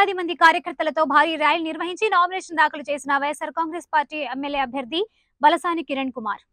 వేలాది మంది కార్యకర్తలతో భారీ ర్యాలీ నిర్వహించి నామినేషన్ దాఖలు చేసిన వైఎస్ఆర్ కాంగ్రెస్ పార్టీ ఎమ్మెల్యే అభ్యర్థి బలసాని కిరణ్ కుమార్.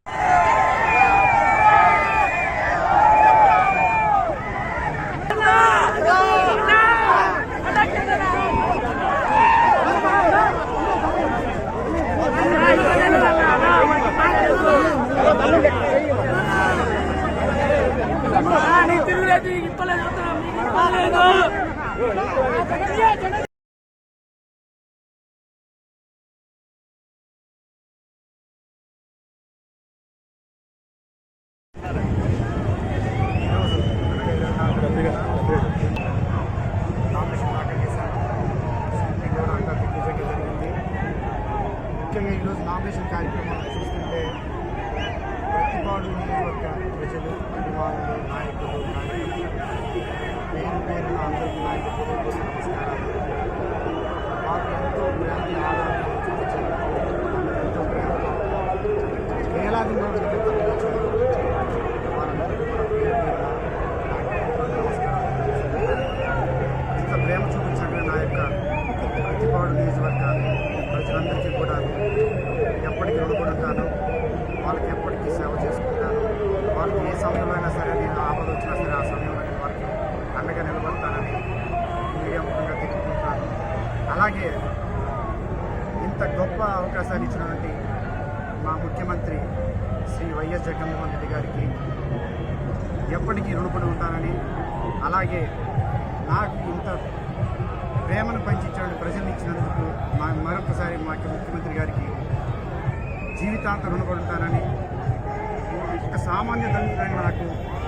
ముఖ్యంగా ఈరోజు నామినేషన్ కార్యక్రమాన్ని చూస్తుంటే ప్రతిపాడు నియోజకవర్గ ప్రజలు, అభిమానులు, నాయకులు, పేరు పేరున అందరికీ నాయకులు నమస్కారాలు. మాకు ఎంతో ప్రేమ ఆధారంగా చూపించారు, ఎంతో ప్రేమతో వేలాది మంది వచ్చారు. వారందరికీ కూడా పేరు పేరున నమస్కారాలు. ఇంత ప్రేమ చూపించారు నా యొక్క ప్రతిపాడు నియోజకవర్గ ప్రజలందరికీ కూడా ఎప్పటికీ రుణపడి ఉంటాను. వాళ్ళకి ఎప్పటికీ సేవ చేసుకుంటాను. వాళ్ళకి ఏ సమయంలో అయినా సరే, నేను ఆపద వచ్చినా సరే ఆ సమయంలో వారికి అండగా నిలబడతానని మీడియా ముఖంగా తెలుపుకుంటున్నాను. అలాగే ఇంత గొప్ప అవకాశాన్ని ఇచ్చినటువంటి మా ముఖ్యమంత్రి శ్రీ వైఎస్ జగన్మోహన్ రెడ్డి గారికి ఎప్పటికీ రుణపడి ఉంటానని, అలాగే నాకు ఇంత ప్రేమను పంచించినటువంటి ప్రజల్ని ఇచ్చినందుకు మరొకసారి మా ముఖ్యమంత్రి గారికి జీవితాంతం రుణపడి ఉంటానని, ఒక సామాన్య దళితుడైన నాకు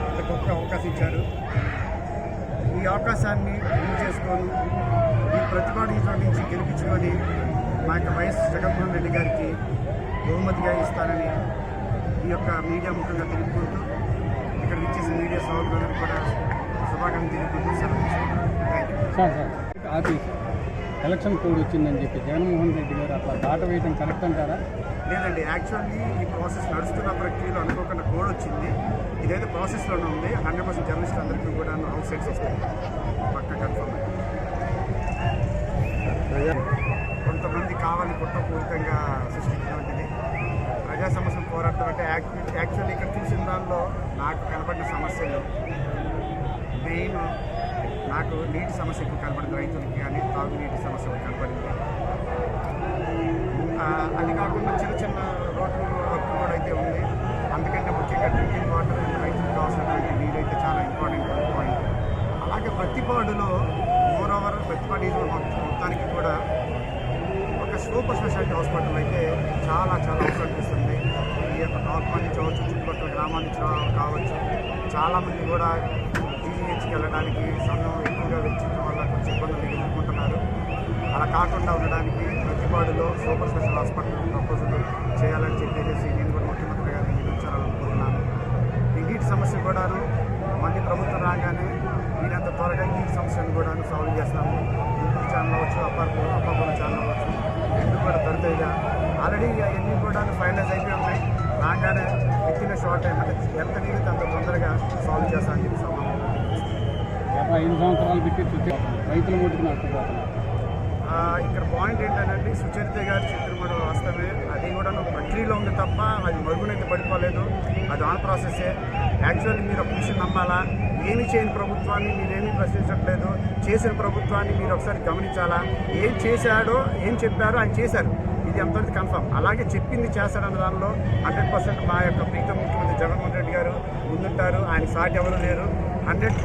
ఇంత గొప్ప అవకాశం ఇచ్చారు. ఈ అవకాశాన్ని యూజ్ చేసుకొని ఈ ప్రతిపాడు నుంచి గెలిపించుకొని మా యొక్క వైఎస్ జగన్మోహన్ రెడ్డి గారికి బహుమతిగా ఇస్తానని ఈ యొక్క మీడియా ముఖంగా తెలుపుకుంటూ, ఇక్కడ ఇచ్చేసిన మీడియా సోదరులందరూ కూడా శుభాకాంక్షలు తెలుపుకుంటూ సెలవు. Thank you. ఎలక్షన్ కోడ్ వచ్చిందని చెప్పి జగన్మోహన్ రెడ్డి గారు అట్లా దాట వేయడం కరెక్ట్ అంటారా? లేదండి, యాక్చువల్లీ ఈ ప్రాసెస్ నడుస్తున్న ప్రక్రియలో అనుకోకుండా కోడ్ వచ్చింది. ఇదైతే ప్రాసెస్లోనే ఉంది. 100% జర్నలిస్టులు అందరికీ కూడా అవుట్ సైడ్స్ వస్తాయి, పక్క కన్ఫర్మ్. కొంతమంది కావాలి కుట్రపూరితంగా సృష్టించినటువంటిది. ప్రజా సమస్యలు పోరాటం అంటే యాక్చువల్లీ ఇక్కడ చూసిన దానిలో నాకు కనబడిన సమస్యలు మెయిన్, నాకు నీటి సమస్య ఎక్కువ కనపడింది, రైతులకి కానీ తాగునీటి సమస్య కనపడింది. అది కాకుండా చిన్న చిన్న రోడ్లు వర్క్ కూడా అయితే ఉంది. అందుకంటే ముఖ్యంగా డ్రింకింగ్ వాటర్, రైతులకు కావాల్సినటువంటి నీరైతే చాలా ఇంపార్టెంట్ పాయింట్. అలాగే ప్రతిపాడులో మోర్ ప్రతిపాడు మొత్తానికి కూడా ఒక సూపర్ స్పెషాలిటీ హాస్పిటల్ అయితే చాలా చాలా అవసరం అనిపిస్తుంది. ఈ యొక్క డాక్టర్ నుంచి కావచ్చు, చుట్టుపక్కల గ్రామాల నుంచి కావచ్చు, చాలామంది కూడా జీజీహెచ్కి వెళ్ళడానికి సమయం ఎక్కువగా వెచ్చించడం వల్ల కొంచెం ఇబ్బందులు ఎదుర్కొంటున్నారు. అలా కాకుండా ఉండడానికి ప్రతిపాడులో సూపర్ స్పెషల్ హాస్పిటల్ ప్రపోజల్ చేయాలని చెప్పేసి నేను కూడా ముఖ్యమంత్రి గారిని నిరూపించాలనుకుంటున్నాను. ఈ నీటి సమస్య కూడాను మళ్ళీ ప్రభుత్వం రాగానే నేనంత త్వరగా ఈ సమస్యను కూడా సాల్వ్ చేస్తాము. గుంటూరు ఛానల్ అవ్వచ్చు, అప్పాపురం ఛానల్ అవ్వచ్చు, రెండు కూడా త్వరితగా ఆల్రెడీ అవన్నీ కూడా ఫైనలైజ్ అయిపోయి ఉన్నాయి. రాగానే ఎక్కిన షార్ట్ టైం అంటే ఎంత నీరు అంత తొందరగా సాల్వ్ చేస్తామని చెప్పి 5 సంవత్సరాలు పెట్టి రైతులు ముట్టుకు నష్టపోతున్నారు. ఇక్కడ పాయింట్ ఏంటంటే సుచరిత గారి చిత్రమడ వాస్తవమే, అది కూడా ప్రక్రియలో ఉంది తప్ప అది మరుగునైతే పడిపోలేదు. అది ఆన్ ప్రాసెసే. యాక్చువల్లీ మీరు ఒక విషయం నమ్మాలా, ఏమి చేయని ప్రభుత్వాన్ని మీరేమీ ప్రశ్నించట్లేదు, చేసిన ప్రభుత్వాన్ని మీరు ఒకసారి గమనించాలా. ఏం చేశాడో ఏం చెప్పారో ఆయన చేశారు, ఇది ఎంతవరకు కన్ఫర్మ్. అలాగే చెప్పింది చేస్తాడన్న దానిలో 100% మా యొక్క ప్రీతం ముఖ్యమంత్రి జగన్మోహన్ రెడ్డి గారు ముందుంటారు. ఆయన సాటి ఎవరు లేరు. 100%